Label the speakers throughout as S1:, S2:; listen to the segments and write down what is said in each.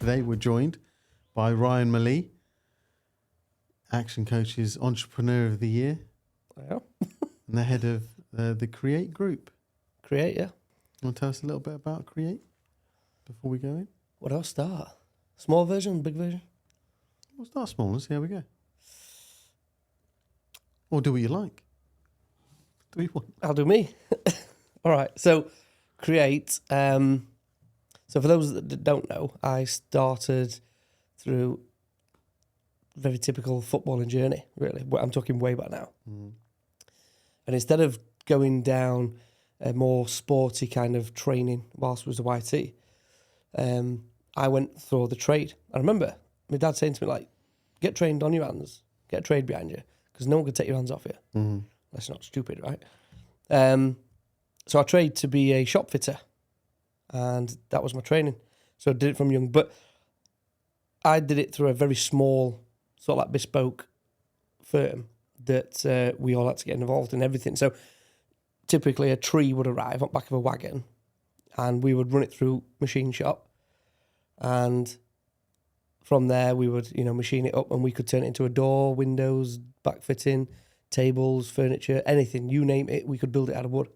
S1: Today we're joined by Ryan Malee, Action Coach's Entrepreneur of the Year.
S2: Yeah.
S1: And the head of the Create Group.
S2: Create, yeah.
S1: You want to tell us a little bit about Create before we go in?
S2: Where do I start? Small version, big version?
S1: We'll start small and see how we go. Or do what you like. Do what you want.
S2: I'll do me. All right. So, Create. So, for those that don't know, I started through a very typical footballing journey, really. I'm talking way back now.
S1: Mm.
S2: And instead of going down a more sporty kind of training whilst I was a YT, I went through the trade. I remember my dad saying to me, like, get trained on your hands, get a trade behind you, because no one can take your hands off you.
S1: Mm.
S2: That's not stupid, right? So I trained to be a shop fitter, and that was my training. So I did it from young, but I did it through a very small, sort of like bespoke firm that we all had to get involved in everything. So typically a tree would arrive on the back of a wagon, and we would run it through machine shop, and from there we would, machine it up, and we could turn it into a door, windows, back fitting, tables, furniture, anything, you name it, we could build it out of wood.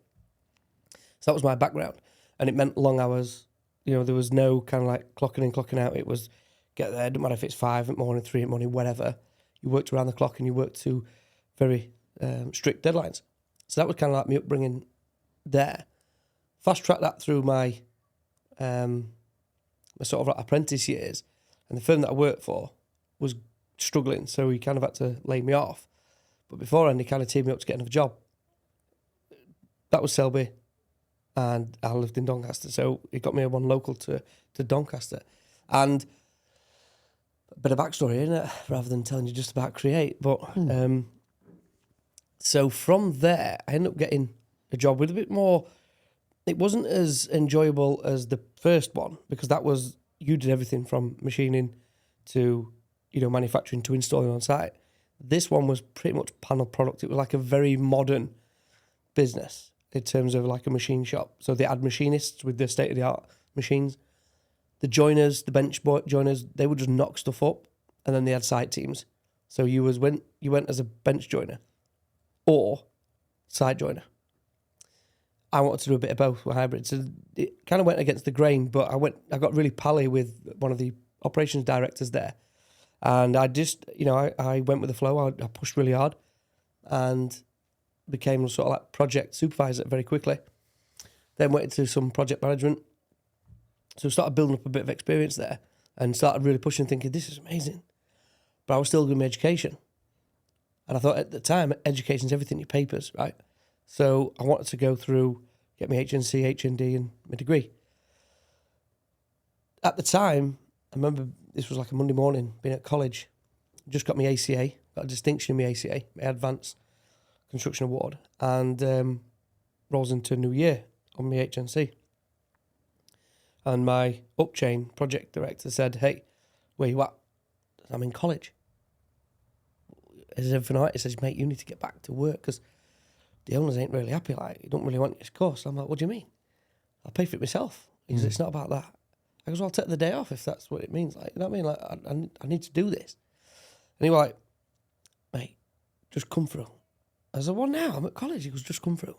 S2: So that was my background, and it meant long hours. There was no kind of like clocking in, clocking out. It was get there, don't matter if it's 5 in the morning, 3 in the morning, whatever. You worked around the clock, and you worked to very strict deadlines. So that was kind of like my upbringing there. Fast track that through my sort of like apprentice years, and the firm that I worked for was struggling, so he kind of had to lay me off. But beforehand, he kind of teamed me up to get another job. That was Selby, and I lived in Doncaster, so he got me one local to Doncaster. And a bit of backstory, isn't it? Rather than telling you just about Create. But so from there, I ended up getting a job with a bit more. It wasn't as enjoyable as the first one, because that was, you did everything from machining to, manufacturing to installing on site. This one was pretty much panel product. It was like a very modern business in terms of like a machine shop. So they had machinists with the state-of-the-art machines. The joiners, the bench joiners, they would just knock stuff up, and then they had site teams. So you went as a bench joiner or site joiner. I wanted to do a bit of both, hybrid. So it kind of went against the grain, but I got really pally with one of the operations directors there. And I just, I went with the flow. I pushed really hard and became sort of like project supervisor very quickly. Then went into some project management. So started building up a bit of experience there and started really pushing, thinking, this is amazing. But I was still doing my education. And I thought at the time, education's everything, your papers, right? So I wanted to go through, get my HNC, HND and my degree. At the time, I remember this was like a Monday morning, being at college, just got my ACA, got a distinction in my ACA, my Advanced Construction Award, and rolls into a new year on my HNC. And my upchain project director said, hey, where you at? I'm in college. Is everything all right? He says, mate, you need to get back to work because the owners ain't really happy. Like, you don't really want this course. I'm like, what do you mean? I'll pay for it myself. He says, it's not about that. I goes, well, I'll take the day off if that's what it means. Like, you know what I mean? Like, I need to do this. And he was like, mate, just come through. I said, well, now I'm at college. He goes, just come through.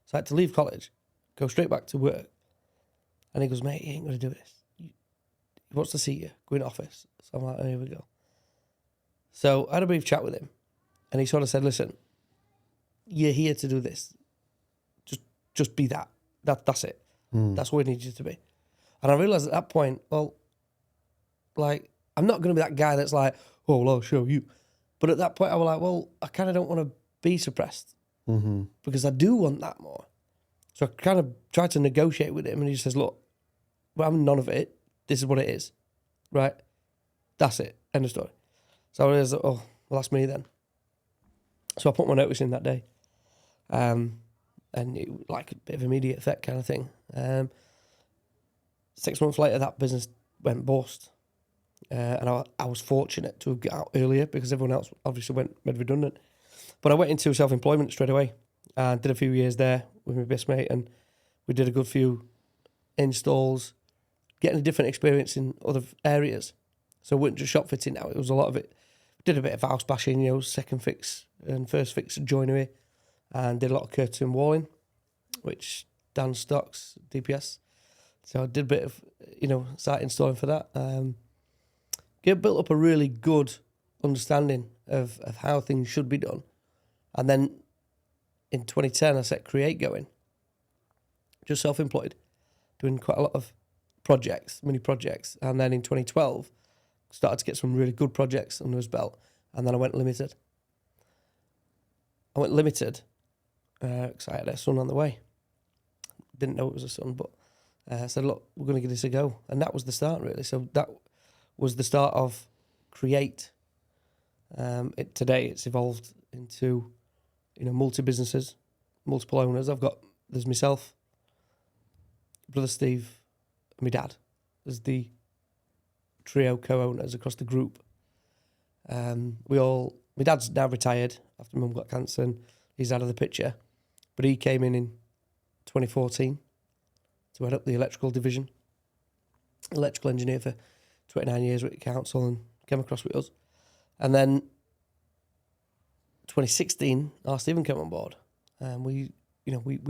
S2: So I had to leave college, go straight back to work. And he goes, mate, you ain't going to do this. He wants to see you. Go in office. So I'm like, oh, here we go. So I had a brief chat with him. And he sort of said, listen, you're here to do this. Just be that. That's it. That's what we need you to be. And I realised at that point, well, like, I'm not going to be that guy that's like, oh, well, I'll show you. But at that point, I was like, well, I kind of don't want to be suppressed because I do want that more. So I kind of tried to negotiate with him, and he just says, look, well, I'm none of it. This is what it is, right? That's it. End of story. So I was like, oh, well, that's me then. So I put my notice in that day. And it was like a bit of immediate effect kind of thing. 6 months later, that business went bust. And I was fortunate to get out earlier because everyone else obviously went made redundant. But I went into self-employment straight away and did a few years there with my best mate, and we did a good few installs, getting a different experience in other areas. So it wasn't just shop fitting now. It was a lot of it. Did a bit of house bashing, second fix and first fix joinery, and did a lot of curtain walling, which Dan stocks, DPS. So I did a bit of, site installing for that. Built up a really good understanding of how things should be done. And then in 2010, I set Create going, just self-employed, doing quite a lot of projects, mini projects. And then in 2012, started to get some really good projects under his belt. And then I went limited. Because I had a son on the way. Didn't know it was a son, but I said, look, we're going to give this a go. And that was the start, really. So that was the start of Create. Today, it's evolved into, multi-businesses, multiple owners. There's myself, brother Steve, and my dad. There's the trio co-owners across the group. My dad's now retired after mum got cancer and he's out of the picture. But he came in 2014 to head up the electrical division. Electrical engineer for 29 years with the council and came across with us. And then 2016, our Stephen came on board. And we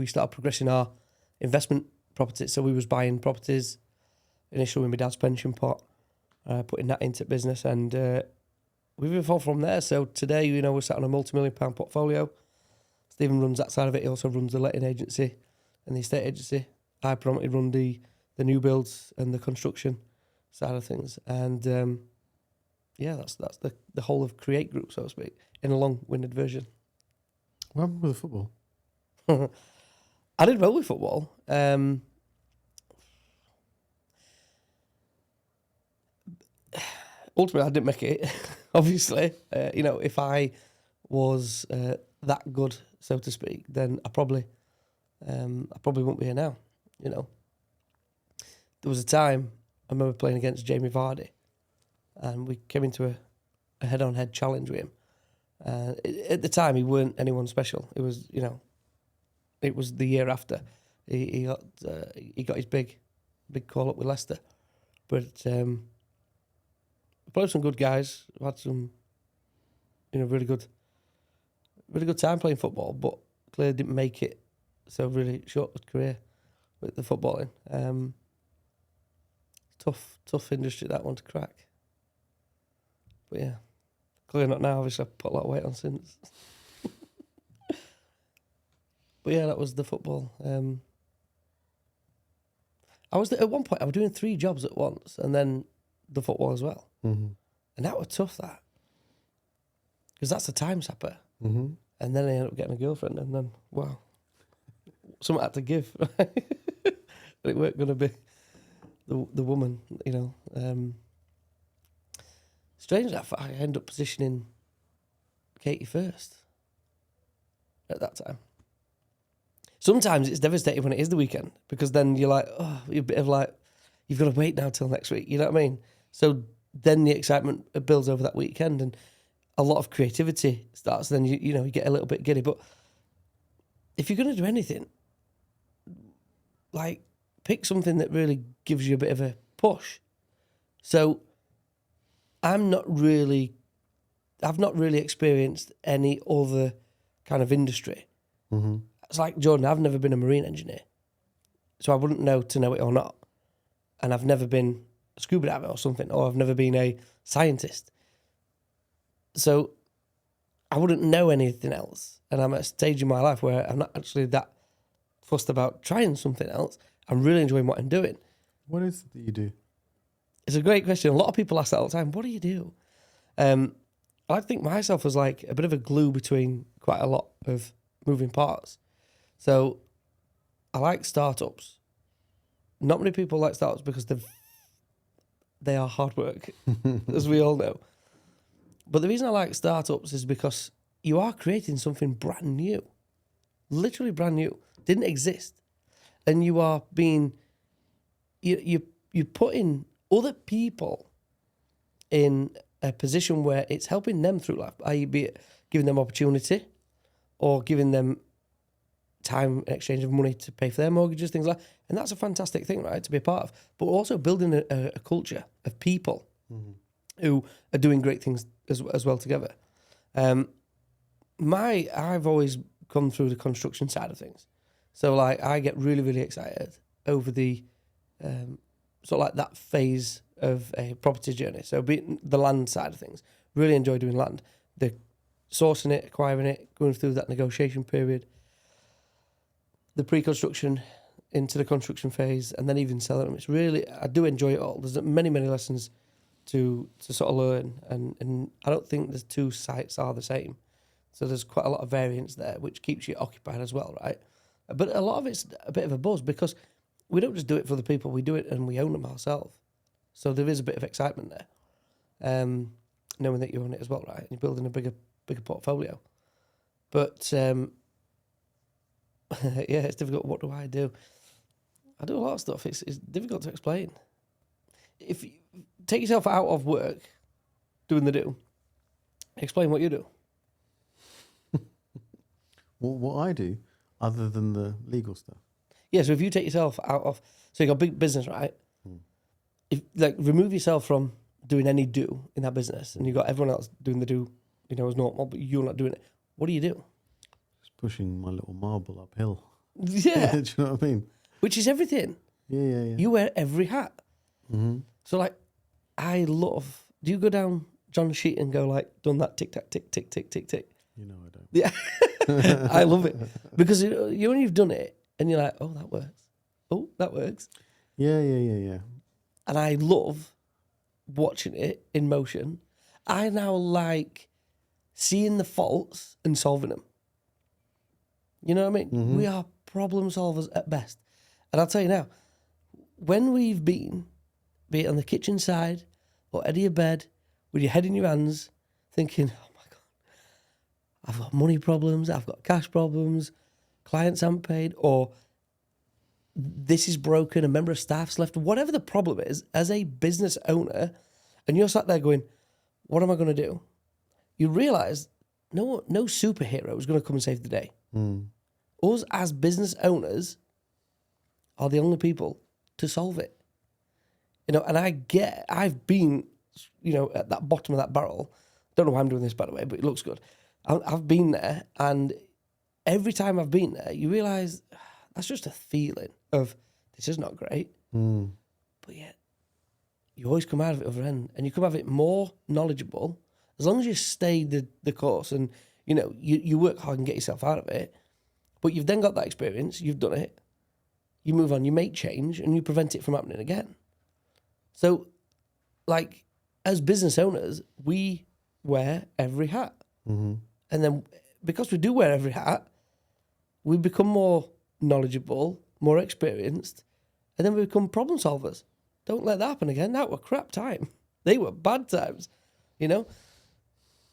S2: started progressing our investment properties. So we was buying properties initially with my dad's pension pot, putting that into business, and we've evolved from there. So today, we're sat on a multi-million-pound portfolio. Stephen runs that side of it. He also runs the letting agency and the estate agency. I predominantly run the new builds and the construction side of things. And that's the whole of Create Group, so to speak, in a long-winded version.
S1: What happened with the football?
S2: I did well with football. Ultimately, I didn't make it, obviously. If I was that good, so to speak, then I probably wouldn't be here now, There was a time, I remember playing against Jamie Vardy, and we came into a head-on-head challenge with him. At the time, he weren't anyone special. It was, it was the year after. He got his big call-up with Leicester. But played some good guys. Had some, really good time playing football, but clearly didn't make it. So really short career with the footballing. Tough industry, that one to crack. But yeah, clearly not now. Obviously, I've put a lot of weight on since. But yeah, that was the football. At one point I was doing 3 jobs at once, and then the football as well.
S1: Mm-hmm.
S2: And that was tough, that. Because that's a time sapper.
S1: Mm-hmm.
S2: And then I ended up getting a girlfriend, and then, wow. Something had to give. It weren't going to be the woman, Strange enough, I ended up positioning Katie first at that time. Sometimes it's devastating when it is the weekend, because then you're like, you're a bit of like, you've got to wait now till next week, you know what I mean? So then the excitement builds over that weekend, and a lot of creativity starts. Then you get a little bit giddy. But if you're going to do anything, like, pick something that really gives you a bit of a push. So I've not really experienced any other kind of industry.
S1: Mm-hmm.
S2: It's like Jordan, I've never been a marine engineer, so I wouldn't know to know it or not. And I've never been a scuba diver or something, or I've never been a scientist. So I wouldn't know anything else. And I'm at a stage in my life where I'm not actually that fussed about trying something else. I'm really enjoying what I'm doing.
S1: What is it that you do?
S2: It's a great question. A lot of people ask that all the time. What do you do? I like to think myself as like a bit of a glue between quite a lot of moving parts. So I like startups. Not many people like startups because they are hard work, as we all know. But the reason I like startups is because you are creating something brand new. Literally brand new. Didn't exist. And you are being... You're putting other people in a position where it's helping them through life, i.e. be it giving them opportunity or giving them time in exchange of money to pay for their mortgages, things like that. And that's a fantastic thing, right, to be a part of. But we're also building a culture of people who are doing great things as well together. I've always come through the construction side of things. So like I get really, really excited over the sort of like that phase of a property journey. So be it the land side of things. Really enjoy doing land. The sourcing it, acquiring it, going through that negotiation period, the pre-construction into the construction phase, and then even selling them. It's really, I do enjoy it all. There's many, many lessons to sort of learn, and I don't think the two sites are the same. So there's quite a lot of variance there, which keeps you occupied as well, right? But a lot of it's a bit of a buzz because we don't just do it for the people, we do it and we own them ourselves. So there is a bit of excitement there, knowing that you own it as well, right? And you're building a bigger portfolio. But yeah, it's difficult. What do? I do a lot of stuff. It's difficult to explain. If you take yourself out of work, doing the do, explain what you do.
S1: Well, what I do, other than the legal stuff.
S2: Yeah, so if you take yourself out of, so you got a big business, right? If like remove yourself from doing any do in that business, and you got everyone else doing the do, you know, as normal, but you're not doing it. What do you do?
S1: Just pushing my little marble uphill.
S2: Yeah,
S1: Do you know what I mean?
S2: which is everything.
S1: Yeah.
S2: You wear every hat.
S1: Mm-hmm.
S2: So like, I love. Do you go down John's sheet and go like, done that tick tack tick tick tick tick tick?
S1: You know I don't.
S2: Yeah, I love it because you when you've done it and you're like, oh, that works. Oh, that works.
S1: Yeah.
S2: And I love watching it in motion. I now like seeing the faults and solving them. You know what I mean?
S1: Mm-hmm.
S2: We are problem solvers at best. And I'll tell you now, when we've been, be it on the kitchen side or out of your bed, with your head in your hands, thinking, oh my God, I've got money problems, I've got cash problems, clients haven't paid, or this is broken, a member of staff's left, whatever the problem is, as a business owner, and you're sat there going, what am I going to do? You realise no superhero is going to come and save the day. Us as business owners are the only people to solve it. You know, and I've been, you know, at that bottom of that barrel. Don't know why I'm doing this, by the way, but it looks good. I've been there, and every time I've been there, you realise that's just a feeling of this is not great. But yet, you always come out of it other end, and you come out of it more knowledgeable as long as you stay the course and, you know, you work hard and get yourself out of it. But you've then got that experience, you've done it, you move on, you make change, and you prevent it from happening again. So, like, as business owners, we wear every hat.
S1: Mm-hmm.
S2: And then because we do wear every hat, we become more knowledgeable, more experienced, and then we become problem solvers. Don't let that happen again. That were crap time. They were bad times, you know?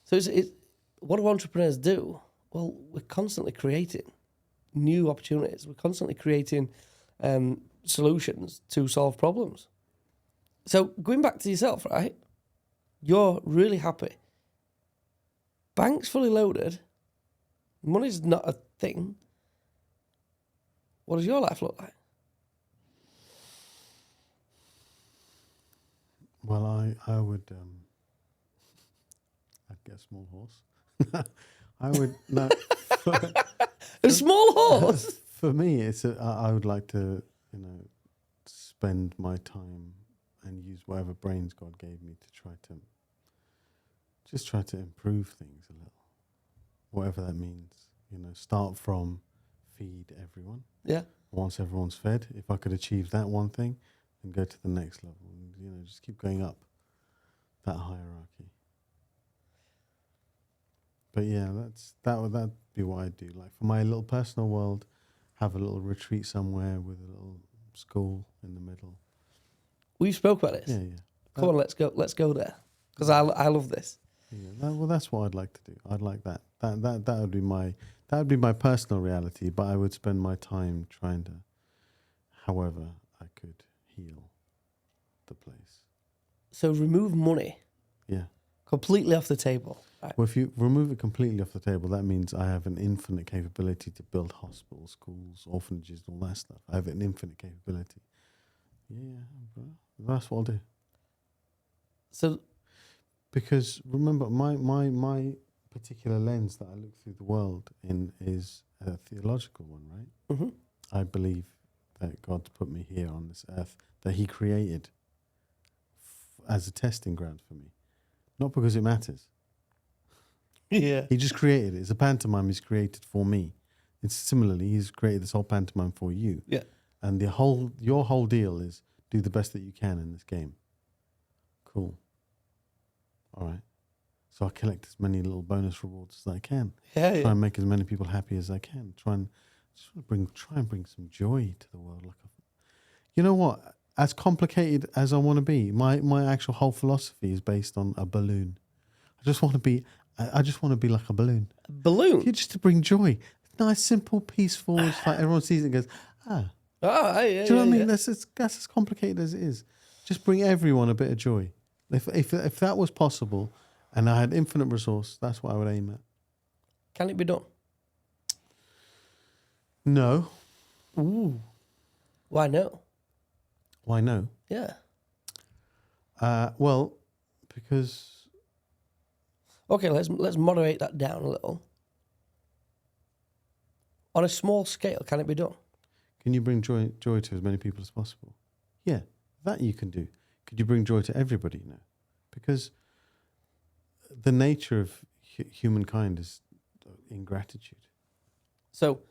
S2: So it's what do entrepreneurs do? Well, we're constantly creating new opportunities. We're constantly creating solutions to solve problems. So going back to yourself, right? You're really happy. Bank's fully loaded. Money's not a thing. What does your life look like?
S1: Well, I would I'd get a small horse. I would no.
S2: A small horse.
S1: For me, I would like to, you know, spend my time and use whatever brains God gave me to try to improve things a little, whatever that means. You know, start from feed everyone.
S2: Yeah.
S1: Once everyone's fed, if I could achieve that one thing, then go to the next level, and, you know, just keep going up that hierarchy. But yeah, that'd be what I'd do. Like for my little personal world, have a little retreat somewhere with a little school in the middle.
S2: We spoke about this.
S1: Yeah.
S2: Come on, let's go there. Because I love this.
S1: Yeah, well, that's what I'd like to do. I'd like that. That would be my personal reality. But I would spend my time trying to, however I could, heal the place.
S2: So remove money.
S1: Yeah.
S2: Completely off the table. Right.
S1: Well, if you remove it completely off the table, that means I have an infinite capability to build hospitals, schools, orphanages, and all that stuff. I have an infinite capability. Yeah, bro. That's what I'll do.
S2: So,
S1: Because remember, my particular lens that I look through the world in is a theological one, right?
S2: mhm.
S1: I believe that God's put me here on this earth, that He created as a testing ground for me. Not because it matters.
S2: Yeah.
S1: He just created it. It's a pantomime He's created for me. It's similarly, He's created this whole pantomime for you.
S2: Yeah.
S1: And your whole deal is do the best that you can in this game. Cool. All right. So I collect as many little bonus rewards as I can.
S2: Yeah.
S1: Try and make as many people happy as I can. Try and bring some joy to the world. You know what? As complicated as I want to be, my actual whole philosophy is based on a balloon. I just want to be like a balloon.
S2: Balloon.
S1: You just to bring joy. Nice, simple, peaceful. It's like everyone sees it and goes, ah.
S2: Oh, yeah.
S1: Do you know what I mean? That's as complicated as it is. Just bring everyone a bit of joy. If that was possible, and I had infinite resource, that's what I would aim at.
S2: Can it be done?
S1: No.
S2: Ooh. Why no?
S1: Why no?
S2: Yeah.
S1: Well, because
S2: Okay, let's moderate that down a little. On a small scale, can it be done?
S1: can you bring joy to as many people as possible? Yeah, that you can do. Could you bring joy to everybody? No, because the nature of humankind is ingratitude.
S2: So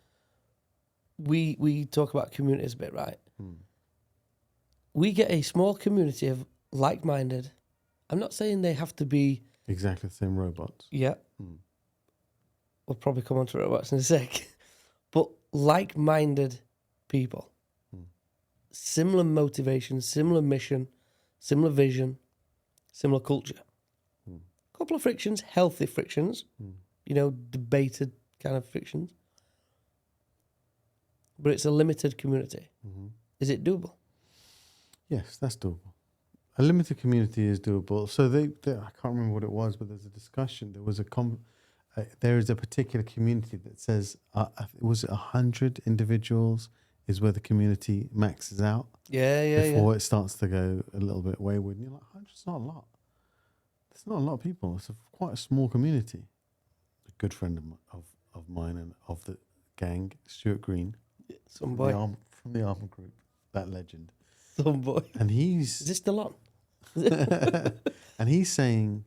S2: we talk about communities a bit, right? We get a small community of like-minded. I'm not saying they have to be
S1: Exactly the same robots.
S2: Yeah. We'll probably come on to robots in a sec. But like-minded people. Similar motivation, similar mission, similar vision, similar culture. Couple of frictions, healthy frictions. Debated kind of frictions. But it's a limited community. Is it doable?
S1: Yes, that's doable. A limited community is doable. So they I can't remember what it was, but there's a discussion. There was there is a particular community that says, was it 100 individuals is where the community maxes out? Before it starts to go a little bit wayward. And you're like, 100's not a lot. It's not a lot of people. It's quite a small community. A good friend of mine and of the gang, Stuart Green,
S2: Some boy.
S1: From the Armour Group, that legend.
S2: Some boy.
S1: And
S2: Is this still on?
S1: and he's saying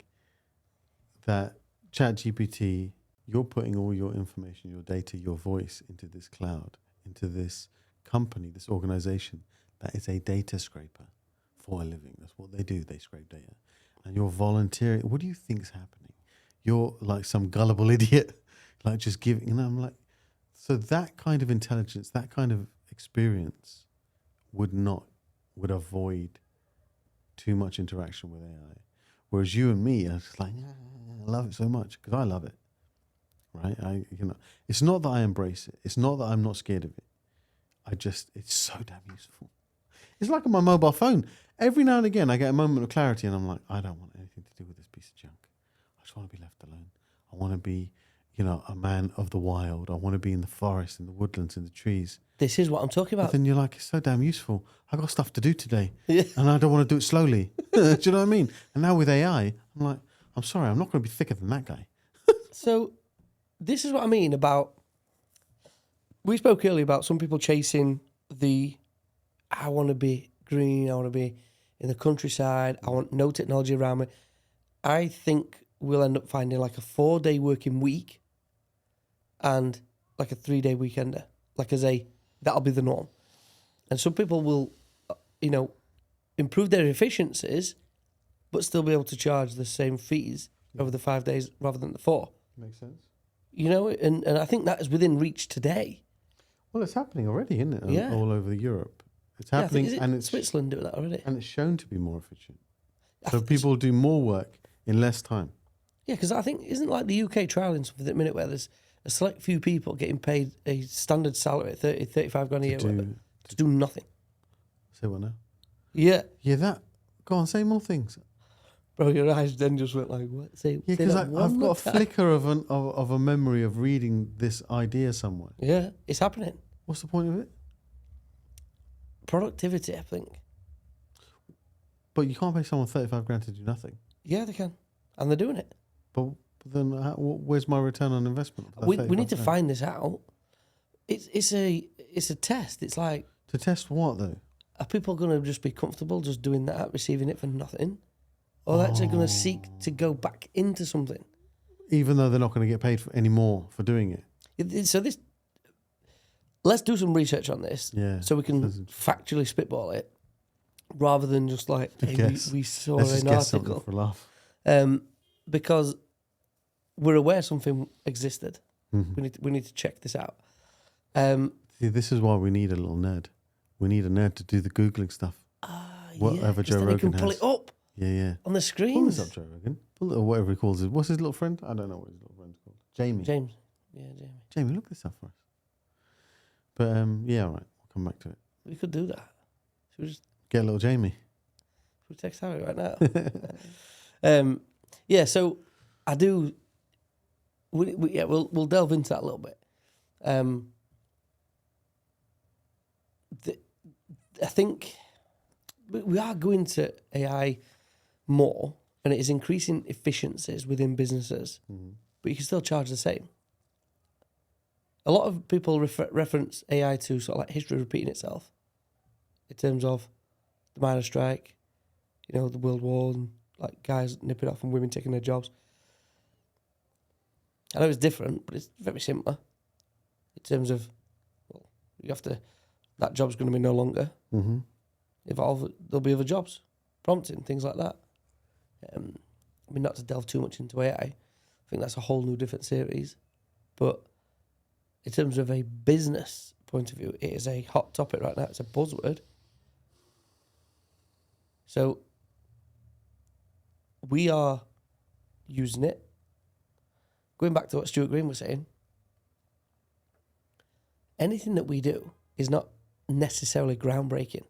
S1: that ChatGPT, you're putting all your information, your data, your voice into this cloud, into this company, this organization that is a data scraper for a living. That's what they do. They scrape data. And you're volunteering. What do you think's happening? You're like some gullible idiot, like just giving. I'm like, so that kind of intelligence, that kind of experience would avoid too much interaction with AI. Whereas you and me are just like, I love it so much because I love it. Right? It's not that I embrace it. It's not that I'm not scared of it. It's so damn useful. It's like on my mobile phone. Every now and again, I get a moment of clarity and I'm like, I don't want anything to do with this piece of junk. I just want to be left alone. I want to be, a man of the wild. I want to be in the forest, in the woodlands, in the trees.
S2: This is what I'm talking about.
S1: But then you're like, it's so damn useful. I got stuff to do today.
S2: Yeah.
S1: And I don't want to do it slowly. Do you know what I mean? And now with AI, I'm like, I'm sorry, I'm not going to be thicker than that guy.
S2: So this is what I mean about, we spoke earlier about some people chasing I want to be green, I want to be in the countryside, I want no technology around me. I think we'll end up finding like a 4-day working week and like a 3-day weekender. That'll be the norm. And some people will, improve their efficiencies, but still be able to charge the same fees over the 5 days rather than the 4.
S1: Makes sense.
S2: And I think that is within reach today.
S1: Well, it's happening already, isn't it?
S2: Yeah.
S1: All over Europe. It's happening.
S2: And it's Switzerland doing that already.
S1: And it's shown to be more efficient. So people do more work in less time.
S2: Yeah, because I think, isn't like the UK trialling something at the minute where there's a select few people getting paid a standard salary, 30, 35 grand a year, to do nothing.
S1: Say what now?
S2: Yeah.
S1: Yeah, that. Go on, say more things.
S2: Bro, your eyes then just went like, what?
S1: Yeah, because I've got a flicker of a memory of reading this idea somewhere.
S2: Yeah, it's happening.
S1: What's the point of it?
S2: Productivity, I think.
S1: But you can't pay someone 35 grand to do nothing.
S2: Yeah, they can. And they're doing it.
S1: But then where's my return on investment?
S2: We need to find this out. It's a test. It's like...
S1: To test what, though?
S2: Are people going to just be comfortable just doing that, receiving it for nothing? Or are they actually going to seek to go back into something?
S1: Even though they're not going to get paid any more for doing it.
S2: So this... Let's do some research on this so we can factually spitball it rather than just like, hey, we saw
S1: Let's
S2: an
S1: just
S2: article.
S1: For a laugh.
S2: Because we're aware something existed.
S1: Mm-hmm.
S2: We need to check this out.
S1: See, this is why we need a little nerd. We need a nerd to do the Googling stuff. Whatever Joe Rogan
S2: can pull
S1: has.
S2: it up
S1: on
S2: the screen.
S1: Pull this up, Joe Rogan. Pull it, or whatever he calls it. What's his little friend? I don't know what his little friend's called. Jamie.
S2: James. Yeah, Jamie.
S1: Jamie, look this up for us. But yeah, all right. We'll come back to it.
S2: We could do that. Should we just
S1: get a little Jamie?
S2: Should we text Harry right now? Yeah. So I do. We'll delve into that a little bit. I think we are going to AI more, and it is increasing efficiencies within businesses, but you can still charge the same. A lot of people reference AI to sort of like history repeating itself in terms of the miners' strike, the World War, and like guys nipping off and women taking their jobs. I know it's different, but it's very similar in terms of, that job's going to be no longer.
S1: Mm-hmm.
S2: Evolve, there'll be other jobs, prompting, things like that. Not to delve too much into AI. I think that's a whole new different series. But in terms of a business point of view, it is a hot topic right now. It's a buzzword. So we are using it. Going back to what Stuart Green was saying, anything that we do is not necessarily groundbreaking.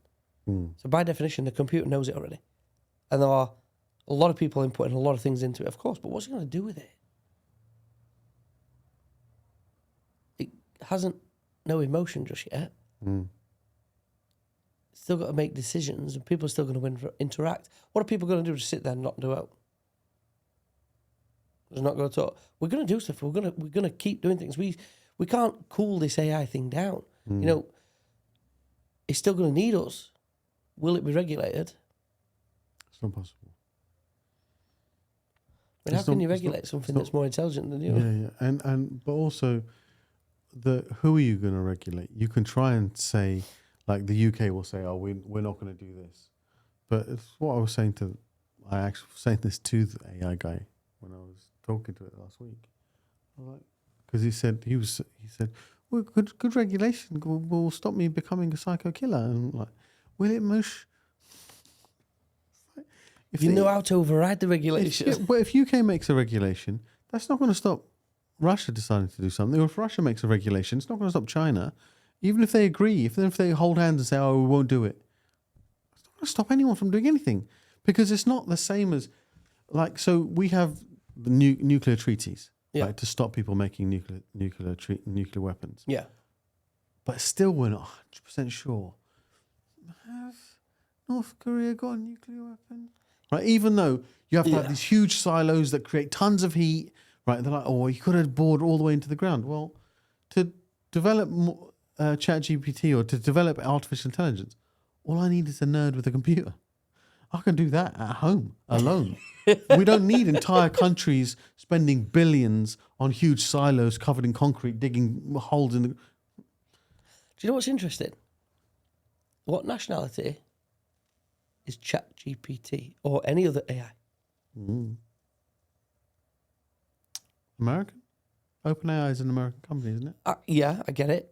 S2: So by definition, the computer knows it already. And there are a lot of people inputting a lot of things into it, of course, but what's it going to do with it? It hasn't no emotion just yet. It's still got to make decisions, and people are still going to interact. What are people going to do? Just sit there and not do it? Just not going to talk. We're going to do stuff. We're going to keep doing things. We can't cool this AI thing down. It's still going to need us. Will it be regulated?
S1: It's not possible.
S2: But how can you regulate something that's more intelligent than you?
S1: Yeah. And but also, who are you going to regulate? You can try and say, like the UK will say, we're not going to do this. But it's what I was saying I actually was saying this to the AI guy when I was talking to it last week. Because he said, well, good regulation will stop me becoming a psycho killer. And I'm like, will it, Mush?
S2: You know how to override the regulation.
S1: But if UK makes a regulation, that's not going to stop Russia deciding to do something. Or if Russia makes a regulation, it's not going to stop China. Even if they agree, if they hold hands and say, we won't do it, it's not going to stop anyone from doing anything. Because it's not the same as, so we have the nuclear treaties. Right, to stop people making nuclear weapons.
S2: Yeah.
S1: But still we're not 100% sure. Has North Korea got a nuclear weapon? Right, even though you have to have these huge silos that create tons of heat, right? They're like, you could have bored all the way into the ground. Well, to develop ChatGPT or to develop artificial intelligence, all I need is a nerd with a computer. I can do that at home alone. We don't need entire countries spending billions on huge silos covered in concrete, digging holes in the...
S2: Do you know what's interesting? What nationality is ChatGPT or any other AI?
S1: American? OpenAI is an American company, isn't it?
S2: Yeah, I get it.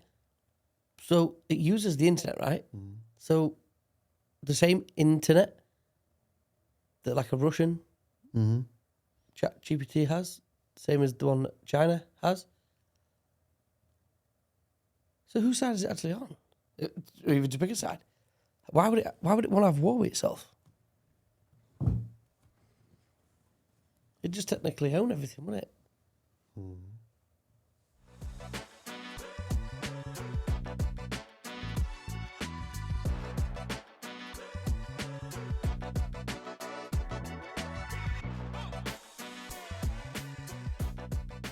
S2: So it uses the internet, right? So the same internet that like a Russian ChatGPT has, same as the one that China has. So whose side is it actually on? Or even to pick a side. Why would it want to have war with itself? It'd just technically own everything, wouldn't it?
S1: Mm.